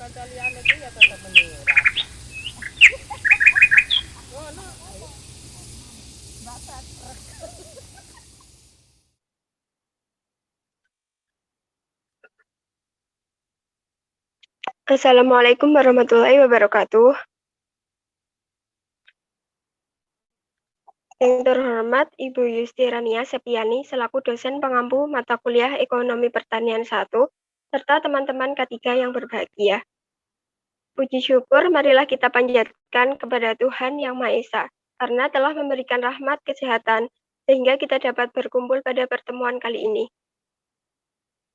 kanca liyane ku ya tetep menyurat. Ngono. Mbak Satrek. Assalamualaikum warahmatullahi wabarakatuh. Yang terhormat Ibu Yusti Rania Sepiani selaku dosen pengampu mata kuliah Ekonomi Pertanian 1, serta teman-teman K3 yang berbahagia. Puji syukur marilah kita panjatkan kepada Tuhan Yang Maha Esa, karena telah memberikan rahmat kesehatan, sehingga kita dapat berkumpul pada pertemuan kali ini.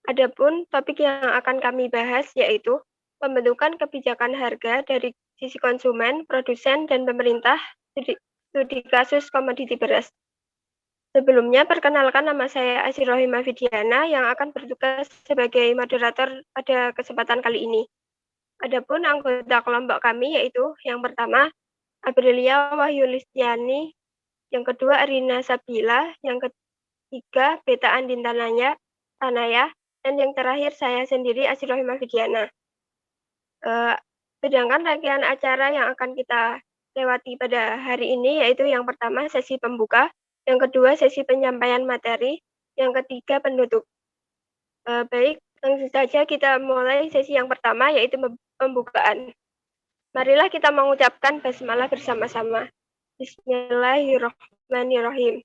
Adapun topik yang akan kami bahas yaitu pembentukan kebijakan harga dari sisi konsumen, produsen, dan pemerintah studi kasus komoditi beras. Sebelumnya, perkenalkan nama saya Asy Rohimah Fidiana yang akan bertugas sebagai moderator pada kesempatan kali ini. Adapun anggota kelompok kami yaitu yang pertama, Aprilia Wahyu Listiani, yang kedua Arina Sabila, yang ketiga Beta Andin Tanaya, dan yang terakhir saya sendiri Asy Rohimah Fidiana. Sedangkan rangkaian acara yang akan kita lewati pada hari ini yaitu yang pertama sesi pembuka, yang kedua sesi penyampaian materi, yang ketiga penutup. Baik, langsung saja kita mulai sesi yang pertama yaitu pembukaan. Marilah kita mengucapkan basmalah bersama-sama. Bismillahirrahmanirrahim.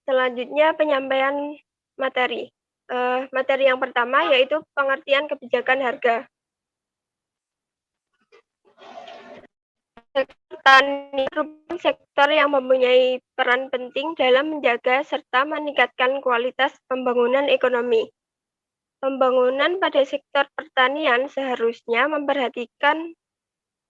Selanjutnya penyampaian materi. Materi yang pertama yaitu pengertian kebijakan harga. Sektor tani merupakan sektor yang mempunyai peran penting dalam menjaga serta meningkatkan kualitas pembangunan ekonomi. Pembangunan pada sektor pertanian seharusnya memperhatikan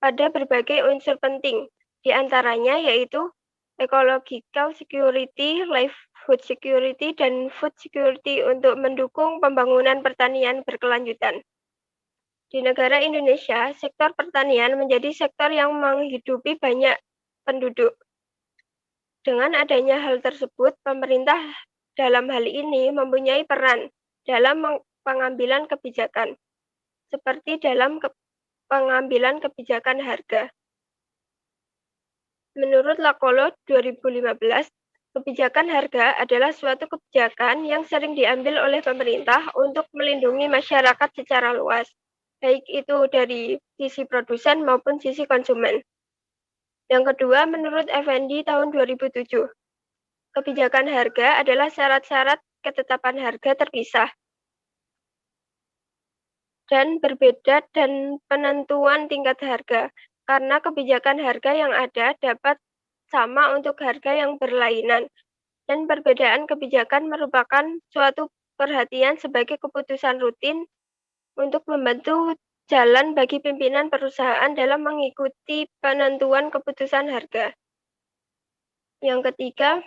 pada berbagai unsur penting, di antaranya yaitu ecological security, livelihood security, dan food security untuk mendukung pembangunan pertanian berkelanjutan. Di negara Indonesia, sektor pertanian menjadi sektor yang menghidupi banyak penduduk. Dengan adanya hal tersebut, pemerintah dalam hal ini mempunyai peran dalam pengambilan kebijakan, seperti dalam pengambilan kebijakan harga. Menurut Lakolo 2015, kebijakan harga adalah suatu kebijakan yang sering diambil oleh pemerintah untuk melindungi masyarakat secara luas, baik itu dari sisi produsen maupun sisi konsumen. Yang kedua, menurut Effendi tahun 2007, kebijakan harga adalah syarat-syarat ketetapan harga terpisah dan berbeda dan penentuan tingkat harga, karena kebijakan harga yang ada dapat sama untuk harga yang berlainan, dan perbedaan kebijakan merupakan suatu perhatian sebagai keputusan rutin untuk membantu jalan bagi pimpinan perusahaan dalam mengikuti penentuan keputusan harga. Yang ketiga,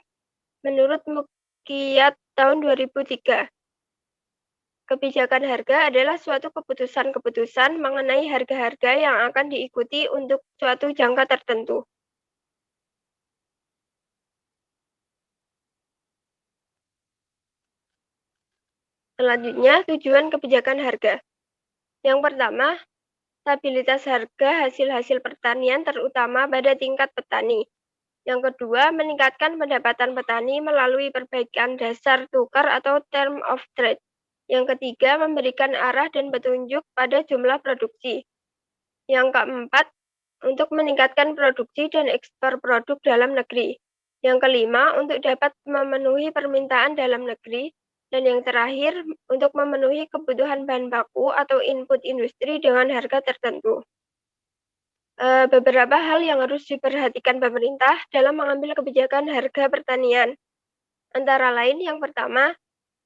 menurut Muqiyat tahun 2003, kebijakan harga adalah suatu keputusan-keputusan mengenai harga-harga yang akan diikuti untuk suatu jangka tertentu. Selanjutnya, tujuan kebijakan harga. Yang pertama, stabilitas harga hasil-hasil pertanian terutama pada tingkat petani. Yang kedua, meningkatkan pendapatan petani melalui perbaikan dasar tukar atau term of trade. Yang ketiga, memberikan arah dan petunjuk pada jumlah produksi. Yang keempat, untuk meningkatkan produksi dan ekspor produk dalam negeri. Yang kelima, untuk dapat memenuhi permintaan dalam negeri. Dan yang terakhir, untuk memenuhi kebutuhan bahan baku atau input industri dengan harga tertentu. Beberapa hal yang harus diperhatikan pemerintah dalam mengambil kebijakan harga pertanian. Antara lain yang pertama,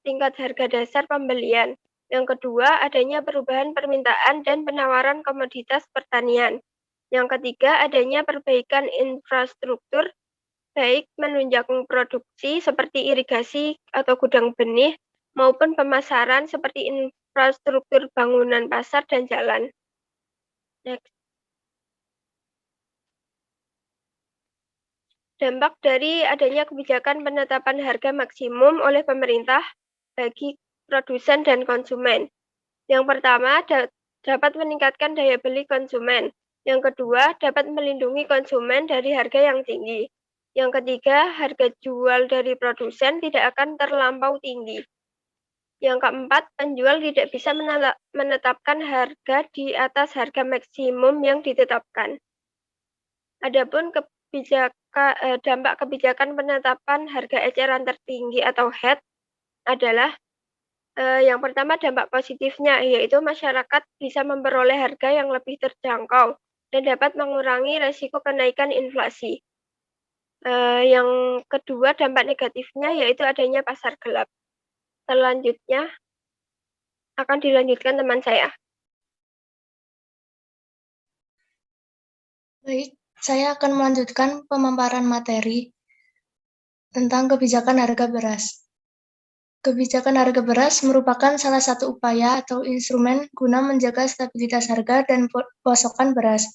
tingkat harga dasar pembelian. Yang kedua, adanya perubahan permintaan dan penawaran komoditas pertanian. Yang ketiga, adanya perbaikan infrastruktur, baik menunjang produksi seperti irigasi atau gudang benih, maupun pemasaran seperti infrastruktur bangunan pasar dan jalan. Next. Dampak dari adanya kebijakan penetapan harga maksimum oleh pemerintah bagi produsen dan konsumen. Yang pertama, dapat meningkatkan daya beli konsumen. Yang kedua, dapat melindungi konsumen dari harga yang tinggi. Yang ketiga, harga jual dari produsen tidak akan terlampau tinggi. Yang keempat, penjual tidak bisa menetapkan harga di atas harga maksimum yang ditetapkan. Adapun dampak kebijakan penetapan harga eceran tertinggi atau HET adalah yang pertama dampak positifnya, yaitu masyarakat bisa memperoleh harga yang lebih terjangkau dan dapat mengurangi resiko kenaikan inflasi. Yang kedua dampak negatifnya yaitu adanya pasar gelap. Selanjutnya akan dilanjutkan teman saya. Baik, saya akan melanjutkan pemaparan materi tentang kebijakan harga beras. Kebijakan harga beras merupakan salah satu upaya atau instrumen guna menjaga stabilitas harga dan pasokan beras.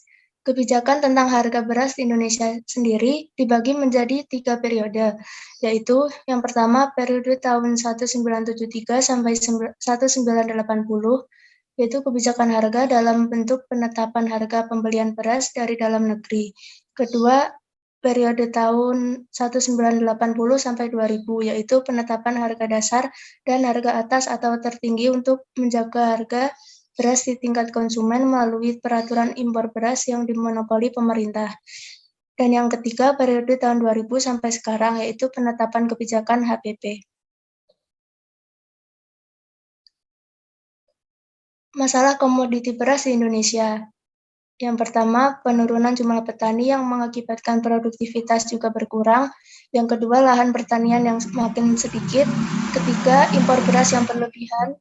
Kebijakan tentang harga beras di Indonesia sendiri dibagi menjadi 3 periode, yaitu yang pertama periode tahun 1973 sampai 1980, yaitu kebijakan harga dalam bentuk penetapan harga pembelian beras dari dalam negeri. Kedua, periode tahun 1980 sampai 2000, yaitu penetapan harga dasar dan harga atas atau tertinggi untuk menjaga harga beras di tingkat konsumen melalui peraturan impor beras yang dimonopoli pemerintah. Dan yang ketiga, periode tahun 2000 sampai sekarang, yaitu penetapan kebijakan HPP. Masalah komoditi beras di Indonesia. Yang pertama, penurunan jumlah petani yang mengakibatkan produktivitas juga berkurang. Yang kedua, lahan pertanian yang semakin sedikit. Ketiga, impor beras yang berlebihan.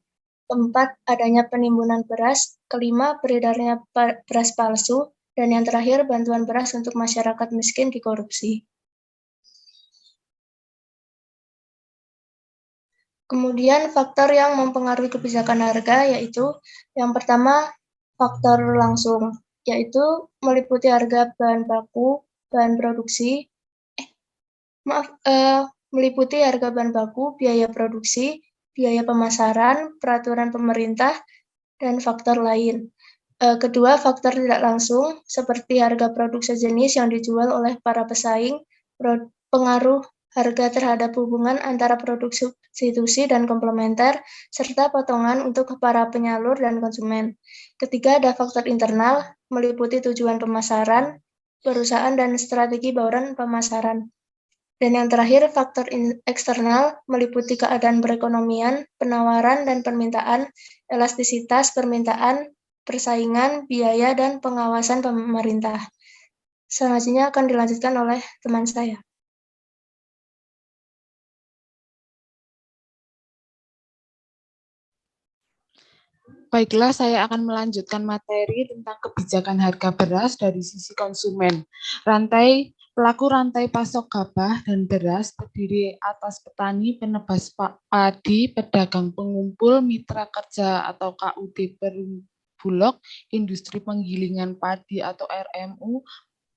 Keempat, adanya penimbunan beras. Kelima, beredarnya beras palsu. Dan yang terakhir, bantuan beras untuk masyarakat miskin dikorupsi. Kemudian faktor yang mempengaruhi kebijakan harga yaitu yang pertama faktor langsung, yaitu meliputi harga bahan baku, bahan produksi, meliputi harga bahan baku, biaya produksi, biaya pemasaran, peraturan pemerintah, dan faktor lain. Kedua, faktor tidak langsung seperti harga produk sejenis yang dijual oleh para pesaing, pengaruh harga terhadap hubungan antara produk substitusi dan komplementer, serta potongan untuk para penyalur dan konsumen. Ketiga, ada faktor internal, meliputi tujuan pemasaran, perusahaan, dan strategi bauran pemasaran. Dan yang terakhir, faktor eksternal, meliputi keadaan perekonomian, penawaran dan permintaan, elastisitas permintaan, persaingan, biaya, dan pengawasan pemerintah. Selanjutnya akan dilanjutkan oleh teman saya. Baiklah, saya akan melanjutkan materi tentang kebijakan harga beras dari sisi konsumen. Pelaku rantai pasok gabah dan beras terdiri atas petani, penebas padi, pedagang pengumpul, mitra kerja atau KUD perum bulog, industri penggilingan padi atau RMU,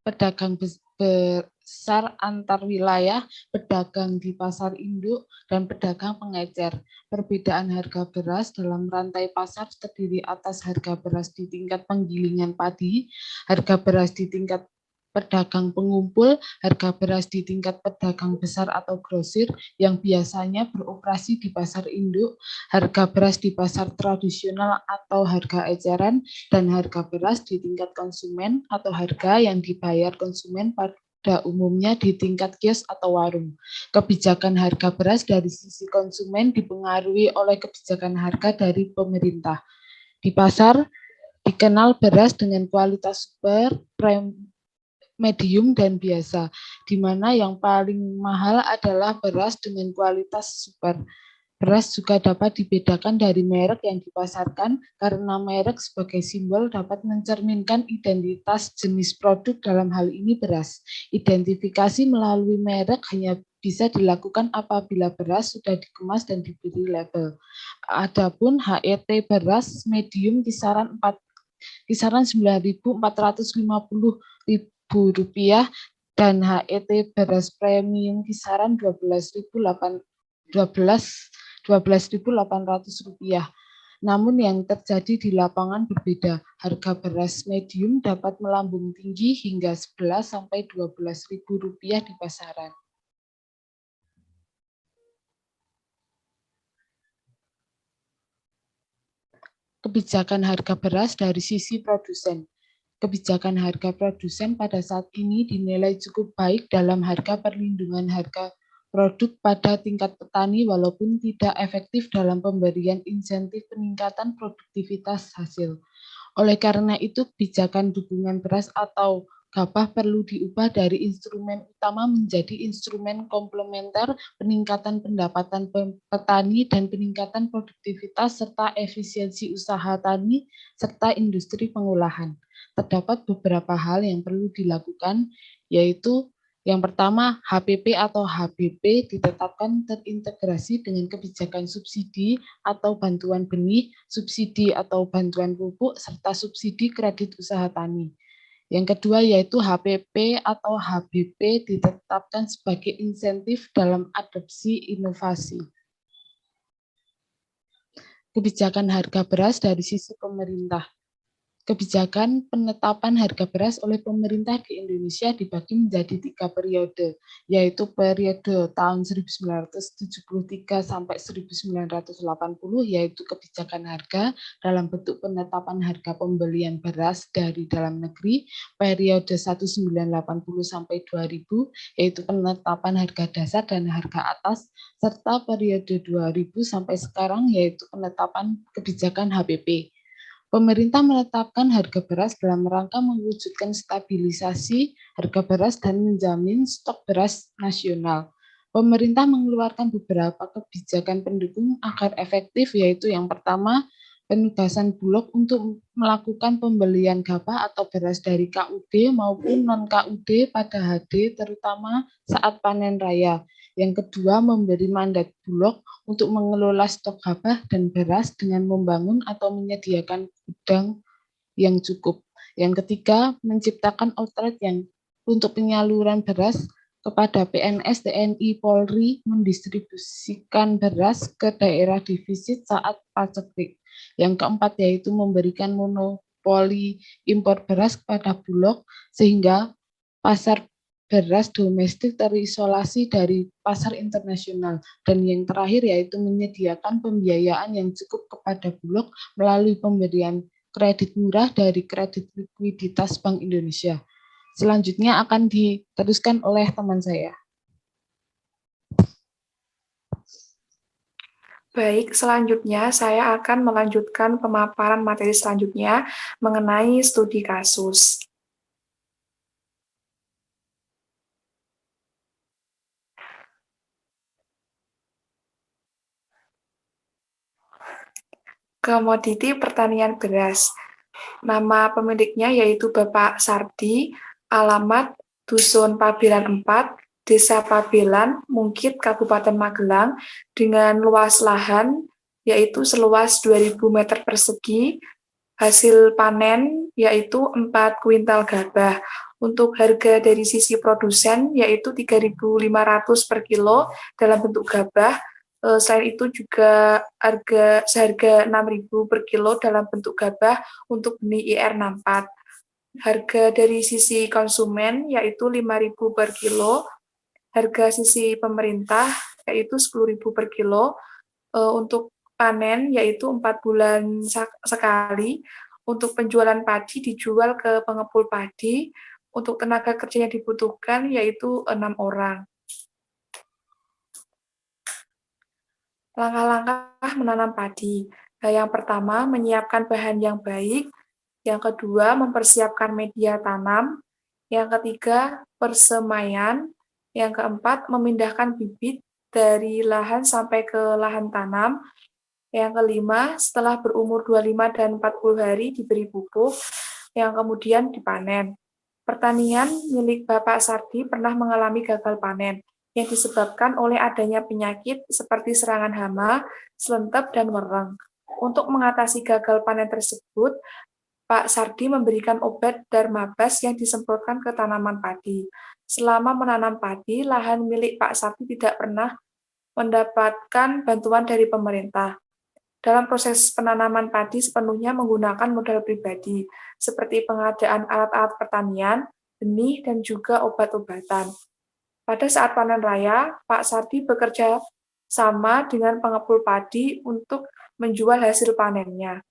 pedagang besar antar wilayah, pedagang di pasar induk, dan pedagang pengecer. Perbedaan harga beras dalam rantai pasar terdiri atas harga beras di tingkat penggilingan padi, harga beras di tingkat pedagang pengumpul, harga beras di tingkat pedagang besar atau grosir yang biasanya beroperasi di pasar induk, harga beras di pasar tradisional atau harga eceran, dan harga beras di tingkat konsumen atau harga yang dibayar konsumen pada umumnya di tingkat kios atau warung. Kebijakan harga beras dari sisi konsumen dipengaruhi oleh kebijakan harga dari pemerintah. Di pasar dikenal beras dengan kualitas super, medium, dan biasa, di mana yang paling mahal adalah beras dengan kualitas super. Beras juga dapat dibedakan dari merek yang dipasarkan karena merek sebagai simbol dapat mencerminkan identitas jenis produk, dalam hal ini beras. Identifikasi melalui merek hanya bisa dilakukan apabila beras sudah dikemas dan diberi label. Adapun HET beras medium kisaran 9.450 Rp1.000 dan HET beras premium kisaran Rp12.800. Namun yang terjadi di lapangan berbeda. Harga beras medium dapat melambung tinggi hingga 11 sampai 12 ribu rupiah di pasaran. Kebijakan harga beras dari sisi produsen. Kebijakan harga produsen pada saat ini dinilai cukup baik dalam harga perlindungan harga produk pada tingkat petani walaupun tidak efektif dalam pemberian insentif peningkatan produktivitas hasil. Oleh karena itu, kebijakan dukungan beras atau gabah perlu diubah dari instrumen utama menjadi instrumen komplementer peningkatan pendapatan petani dan peningkatan produktivitas serta efisiensi usaha tani serta industri pengolahan. Terdapat beberapa hal yang perlu dilakukan, yaitu yang pertama, HPP atau HBP ditetapkan terintegrasi dengan kebijakan subsidi atau bantuan benih, subsidi atau bantuan pupuk, serta subsidi kredit usaha tani. Yang kedua yaitu HPP atau HBP ditetapkan sebagai insentif dalam adopsi inovasi. Kebijakan harga beras dari sisi pemerintah. Kebijakan penetapan harga beras oleh pemerintah di Indonesia dibagi menjadi 3 periode, yaitu periode tahun 1973 sampai 1980, yaitu kebijakan harga dalam bentuk penetapan harga pembelian beras dari dalam negeri, periode 1980 sampai 2000, yaitu penetapan harga dasar dan harga atas, serta periode 2000 sampai sekarang, yaitu penetapan kebijakan HPP. Pemerintah menetapkan harga beras dalam rangka mewujudkan stabilisasi harga beras dan menjamin stok beras nasional. Pemerintah mengeluarkan beberapa kebijakan pendukung agar efektif, yaitu yang pertama, penugasan Bulog untuk melakukan pembelian gabah atau beras dari KUD maupun non-KUD pada HD, terutama saat panen raya. Yang kedua, memberi mandat Bulog untuk mengelola stok gabah dan beras dengan membangun atau menyediakan gudang yang cukup. Yang ketiga, menciptakan outlet yang untuk penyaluran beras kepada PNS, TNI, Polri, mendistribusikan beras ke daerah defisit saat paceklik. Yang keempat, yaitu memberikan monopoli impor beras kepada Bulog sehingga pasar beras domestik terisolasi dari pasar internasional. Dan yang terakhir yaitu menyediakan pembiayaan yang cukup kepada Bulog melalui pemberian kredit murah dari kredit likuiditas Bank Indonesia. Selanjutnya akan diteruskan oleh teman saya. Baik, selanjutnya saya akan melanjutkan pemaparan materi selanjutnya mengenai studi kasus. Komoditi pertanian beras. Nama pemiliknya yaitu Bapak Sardi, alamat Dusun Pabelan 4, Desa Pabelan, Mungkit, Kabupaten Magelang, dengan luas lahan yaitu seluas 2.000 meter persegi, hasil panen yaitu 4 kuintal gabah. Untuk harga dari sisi produsen yaitu 3.500 per kilo dalam bentuk gabah. Selain itu juga seharga 6.000 per kilo dalam bentuk gabah untuk benih IR64. Harga dari sisi konsumen yaitu 5.000 per kilo. Harga sisi pemerintah yaitu 10.000 per kilo. Untuk panen yaitu 4 bulan sekali. Untuk penjualan padi dijual ke pengepul padi. Untuk tenaga kerja yang dibutuhkan yaitu 6 orang. Langkah-langkah menanam padi. Yang pertama, menyiapkan bahan yang baik. Yang kedua, mempersiapkan media tanam. Yang ketiga, persemaian. Yang keempat, memindahkan bibit dari lahan sampai ke lahan tanam. Yang kelima, setelah berumur 25 dan 40 hari diberi pupuk, yang kemudian dipanen. Pertanian milik Bapak Sardi pernah mengalami gagal panen yang disebabkan oleh adanya penyakit seperti serangan hama, selentep, dan wereng. Untuk mengatasi gagal panen tersebut, Pak Sardi memberikan obat Darmabas yang disemprotkan ke tanaman padi. Selama menanam padi, lahan milik Pak Sardi tidak pernah mendapatkan bantuan dari pemerintah. dalam proses penanaman padi sepenuhnya menggunakan modal pribadi, seperti pengadaan alat-alat pertanian, benih, dan juga obat-obatan. Pada saat panen raya, Pak Sardi bekerja sama dengan pengepul padi untuk menjual hasil panennya.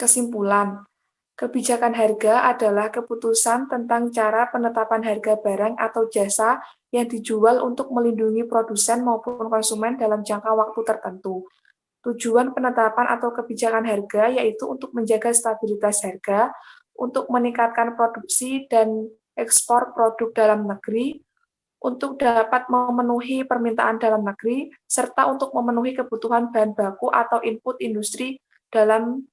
Kesimpulan, kebijakan harga adalah keputusan tentang cara penetapan harga barang atau jasa yang dijual untuk melindungi produsen maupun konsumen dalam jangka waktu tertentu. Tujuan penetapan atau kebijakan harga yaitu untuk menjaga stabilitas harga, untuk meningkatkan produksi dan ekspor produk dalam negeri, untuk dapat memenuhi permintaan dalam negeri, serta untuk memenuhi kebutuhan bahan baku atau input industri dengan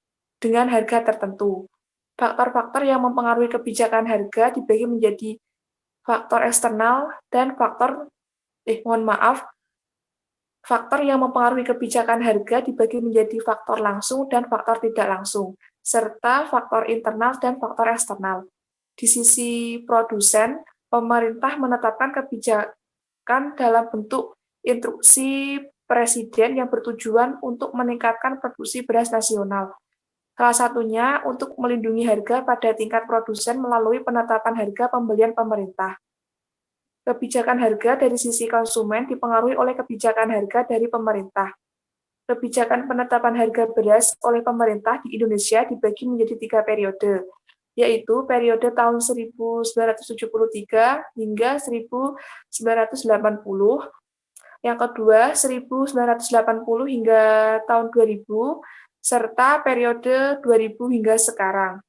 harga tertentu. Faktor-faktor yang mempengaruhi kebijakan harga dibagi menjadi faktor eksternal dan faktor yang mempengaruhi kebijakan harga dibagi menjadi faktor langsung dan faktor tidak langsung, serta faktor internal dan faktor eksternal. Di sisi produsen, pemerintah menetapkan kebijakan dalam bentuk instruksi presiden yang bertujuan untuk meningkatkan produksi beras nasional. Salah satunya untuk melindungi harga pada tingkat produsen melalui penetapan harga pembelian pemerintah. Kebijakan harga dari sisi konsumen dipengaruhi oleh kebijakan harga dari pemerintah. Kebijakan penetapan harga beras oleh pemerintah di Indonesia dibagi menjadi 3 periode, yaitu periode tahun 1973 hingga 1980, yang kedua 1980 hingga tahun 2000, serta periode 2000 hingga sekarang,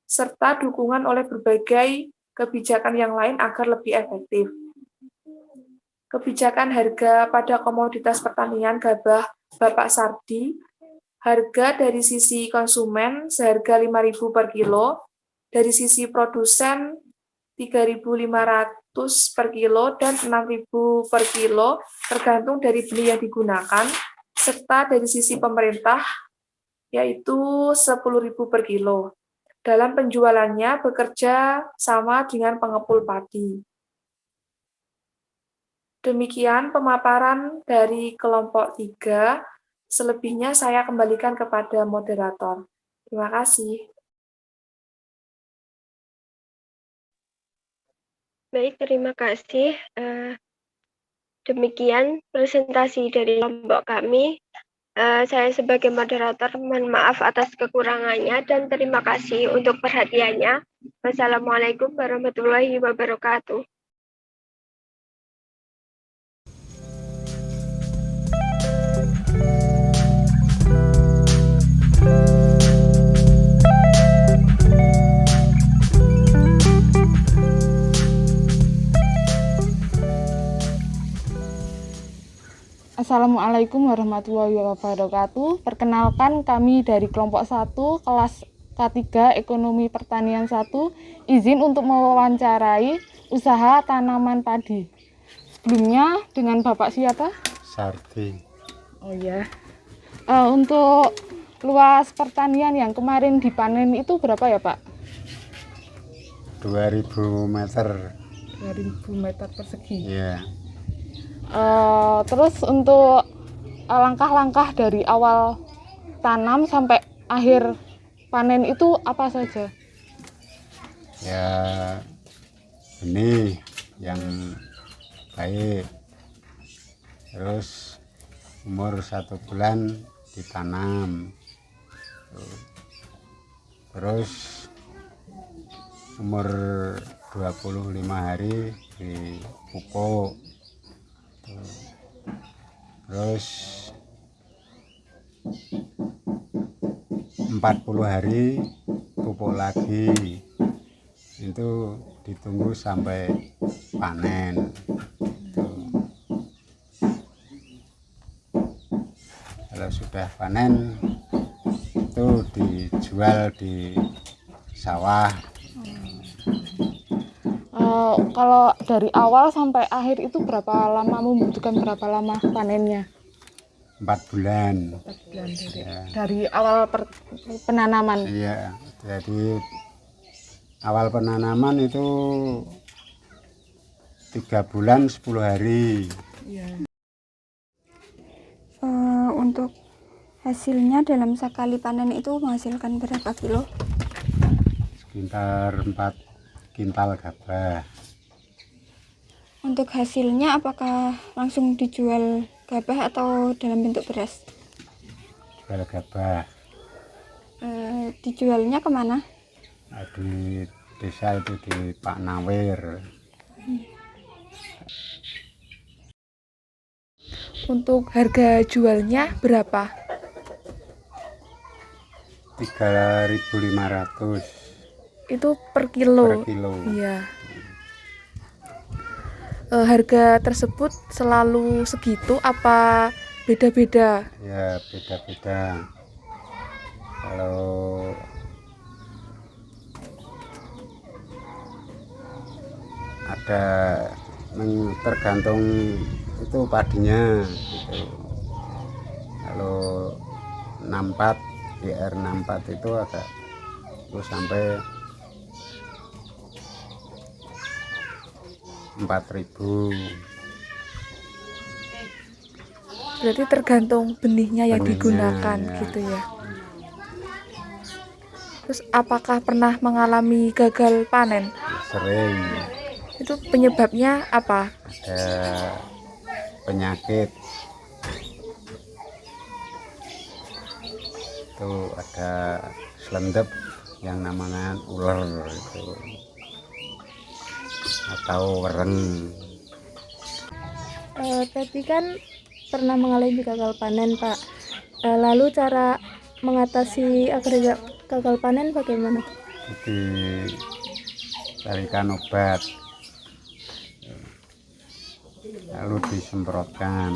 serta dukungan oleh berbagai kebijakan yang lain agar lebih efektif. Kebijakan harga pada komoditas pertanian gabah Bapak Sardi, harga dari sisi konsumen seharga 5.000 per kilo, dari sisi produsen 3.500 per kilo dan 6.000 per kilo, tergantung dari benih yang digunakan, serta dari sisi pemerintah yaitu 10.000 per kilo. Dalam penjualannya bekerja sama dengan pengepul padi. Demikian pemaparan dari kelompok 3. Selebihnya saya kembalikan kepada moderator. Terima kasih. Baik, terima kasih. Demikian presentasi dari kelompok kami. Saya sebagai moderator mohon maaf atas kekurangannya dan terima kasih untuk perhatiannya. Wassalamualaikum warahmatullahi wabarakatuh. Assalamualaikum warahmatullahi wabarakatuh. Perkenalkan kami dari kelompok 1 kelas K3 Ekonomi Pertanian 1 izin untuk mewawancarai usaha tanaman padi. Sebelumnya dengan Bapak siapa? Sardi. Oh ya. Untuk luas pertanian yang kemarin dipanen itu berapa ya Pak? 2000 meter. 2000 meter persegi. Iya. Terus untuk langkah-langkah dari awal tanam sampai akhir panen itu apa saja? Ya, benih yang baik. Terus umur 1 bulan ditanam. Terus umur 25 hari dipupuk. Terus 40 hari pupuk lagi, itu ditunggu sampai panen. Kalau sudah panen itu dijual di sawah. Kalau dari awal sampai akhir itu membutuhkan berapa lama panennya? 4 bulan. 4 bulan Ya. Dari awal penanaman. Iya, jadi awal penanaman itu 3 bulan 10 hari. Iya. untuk hasilnya dalam sekali panen itu menghasilkan berapa kilo? Sekitar 4 kintal gabah. Untuk hasilnya apakah langsung dijual gabah atau dalam bentuk beras? Jual gabah. Dijualnya kemana? Di desa itu di Pak Nawir. Untuk harga jualnya berapa? 3.500 Itu per kilo. per kilo. Iya. Harga tersebut selalu segitu apa beda-beda? Ya beda-beda. Kalau ada tergantung itu padinya gitu. Kalau 64 DR 64 itu agak terus sampai 4.000. Berarti tergantung benihnya yang Benihnya, digunakan ya. gitu ya. Terus apakah pernah mengalami gagal panen? Sering Itu penyebabnya apa? ada penyakit, itu ada selendep yang namanya ular itu atau wereng. Tadi kan pernah mengalami gagal panen, Pak. Lalu cara mengatasi agar gagal panen bagaimana? Dicarikan obat, lalu disemprotkan.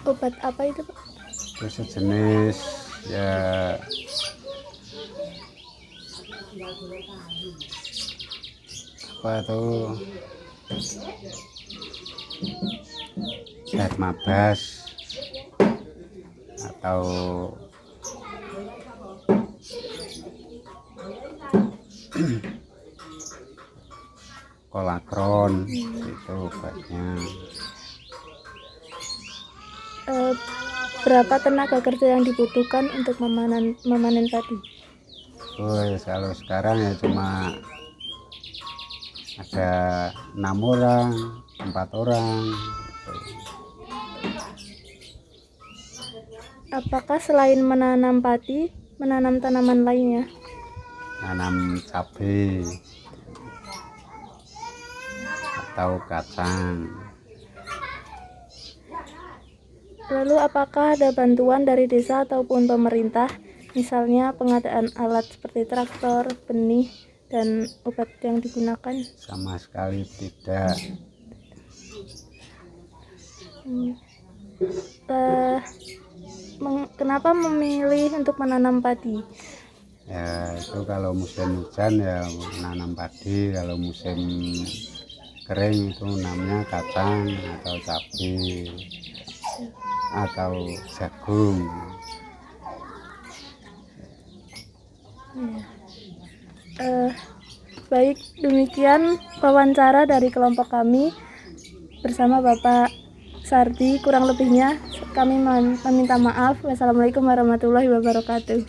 Obat apa itu, Pak? Itu sejenis ya apa itu Dermabas atau kolakron itu obatnya. Berapa tenaga kerja yang dibutuhkan untuk memanen padi? Kalau sekarang ya cuma ada 6 orang, 4 orang. Apakah selain menanam padi, menanam tanaman lainnya? Nanam cabai atau kacang. Lalu apakah ada bantuan dari desa ataupun pemerintah, misalnya pengadaan alat seperti traktor, benih, dan obat yang digunakan? Sama sekali tidak. Kenapa memilih untuk menanam padi? Ya itu kalau musim hujan ya menanam padi, kalau musim kering itu namanya kacang atau cabai atau jagung. Baik, demikian wawancara dari kelompok kami bersama Bapak Sardi. Kurang lebihnya kami meminta maaf. Wassalamualaikum warahmatullahi wabarakatuh.